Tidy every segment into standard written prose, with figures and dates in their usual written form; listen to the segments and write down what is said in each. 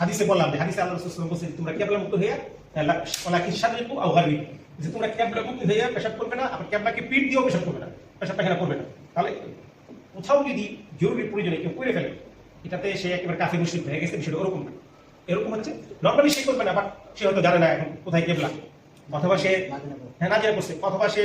হাদিসে বললাম যে হাদিসে আল্লাহ রাসূল বলেছেন তোমরা কিবলা মুক্ত হইয়া ওয়ালাকিন শারিকু আও গারবিকু, যে তোমরা কিবলা মুক্ত হইয়া পেশাব করবে না, আবার কিবলাকে পিঠ দিয়েও পেশাব করবে না, পেশাব পায়খানা করবে না। তাহলে কোথাও যদি জরুরি প্রয়োজনে কেউ করে ফেলে, এটাতে সে একেবারে কাফির মুশরিক হয়ে গেছে, বিষয়টা ওরকম না। এরকম হচ্ছে নরমালি সে করবে না, বাট সে হয়তো জানে না এখন কোথায় কিবলা, অথবা সে না জেনে করছে, অথবা সে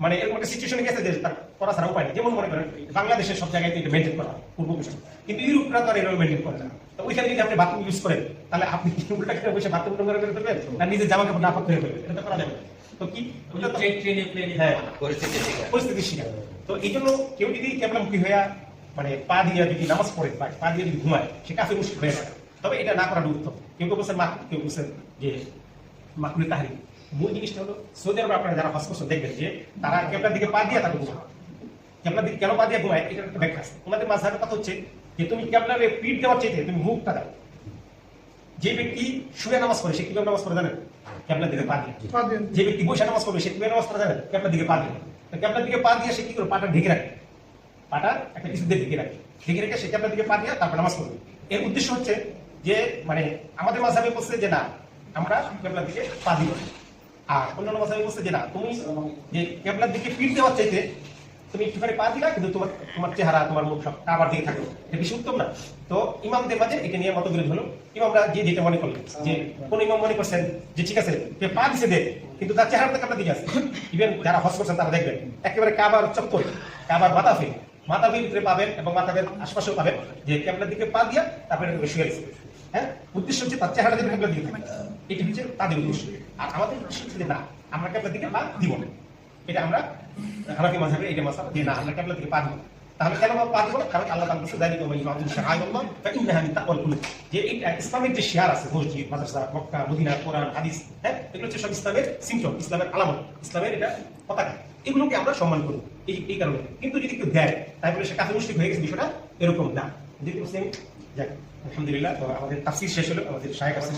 মানে এরকম একটা সিচুয়েশনে গেছে যে তার করা ছাড়া উপায় নেই। যেমন মনে করেন বাংলাদেশের সব জায়গায় এটা মেনটেন করা পূর্ব পশ্চিম, কিন্তু ইউরোপরা তো আর এরকম মেনটেন করে না। তো ওইখানে যদি আপনি বাথরুম ইউজ করেন, তাহলে আপনি কি উল্টা করে বসে বাথরুম করে ফেলবেন না নিজের জামা কাপড় না পাক করে ফেলবেন? এটা তো করা যাবে না। তো কি হ্যাঁ পরিস্থিতি শিকার। তো এই জন্য কেউ যদি কেবলামুখী হইয়া মানে পা দিয়ে যদি নামাজ পড়ে বা পা দিয়ে যদি ঘুমায়, সে কাফির মুশরিক হয়ে যায়। তবে এটা না করাটা উত্তম। কেউ কেউ বলছেন মাকরুহ, কেউ বলছেন যে মাকরুহ তাহরিম। মূল জিনিসটা হলো সৌদি আরবে আপনারা যারা হজ করছেন দেখবেন যে তারা কেবলার দিকে পা দিয়ে তাকে ঘুমায়। কেবলার দিকে কেন পা দিয়ে ঘুমায়, এটার একটা ব্যাখ্যা আছে। ওনাদের মাযহাবের কথা হচ্ছে যে তুমি কেবলারে পিঠ দেওয়ার চাইতে তুমি মুখটা দাও। যে ব্যক্তি শুয়ে নামাজ পড়ে সে কিভাবে নামাজ পড়ে জানেন? কেবলার দিকে পা দিয়ে। যে ব্যক্তি বসে নামাজ পড়বে সে কিভাবে নামাজ পড়ে জানেন? কেবলার দিকে পা দিয়ে। তো কেবলার দিকে পা দিয়ে সে কি করে পাটা ঢেকে রাখে, পাটা একটা কিছু দিয়ে ঢেকে রাখে, ঢেকে রেখে সে কেবলার দিকে পা দিয়ে তারপর নামাজ পড়বে। এর উদ্দেশ্য হচ্ছে যে মানে আমাদের মাযহাবে বলছে যে না আমরা কেবলার দিকে পা দিব, আর অন্যান্য মাযহাবে বলছে যে না তুমি যে কেবলার দিকে পিঠ দেওয়ার চাইতে তুমি একটুখানি পা দিলা, কিন্তু তোমার চেহারা তোমার মুখ সব কাবার দিকে থাকলো, এটা বেশি উত্তম না? তো ইমামদের মাঝে এটা নিয়ে মতবিরোধ হলো। ইমামরা যে যেটা মনে করলেন, যে কোন ইমাম মনে করছেন যে ঠিক আছে পা দিছে দে, কিন্তু তার চেহারাটা কাবার দিকে আছে। ইভেন যারা হজ করছেন তারা দেখবেন একেবারে কাবার চক্কর, কাবার মাথাফির ভিতরে পাবেন এবং মাথাফের আশপাশেও পাবেন যে কেবলার দিকে পা দিয়া তারপরে শুয়ে গেছে। হ্যাঁ, উদ্দেশ্য হচ্ছে তার চেহারা দিকে কেবলার দিকে থাকে, এটি হচ্ছে তাদের উদ্দেশ্য। আর আমাদের উদ্দেশ্য হচ্ছে যে না আমরা কেবলার দিকে পা দিব না। এটা আমরা হানাফি মাযহাবে এটা মাসআলা যে না আমরা কেবলার দিকে পা দিব। তাহলে কেন পা দিব না? কারণ আল্লাহ তাআলা বলেছেন যালিকা ওয়া ইমামুল শাআইরুল্লাহ ফা ইন্নাহা মিন তাকওয়াল কুলুব, যে এটা ইসলামের যে শিয়ার আছে, মসজিদ, মাদ্রাসা, মক্কা, মদিনা, কোরআন, হাদিস, হ্যাঁ এগুলো হচ্ছে সব ইসলামের সিম্পটম, ইসলামের আলামত, ইসলামের এটা পতাকা। এগুলোকে আমরা সম্মান করব এই কারণে। কিন্তু যদি কেউ দেয় তারপরে সে কাফির মুশরিক হয়ে গেছে, বিষয়টা এরকম না। দেখতে পাচ্ছেন। যাক আলহামদুলিল্লাহ, তো আমাদের তাফসীর শেষ হলো, আমাদের শায়েখ আছে।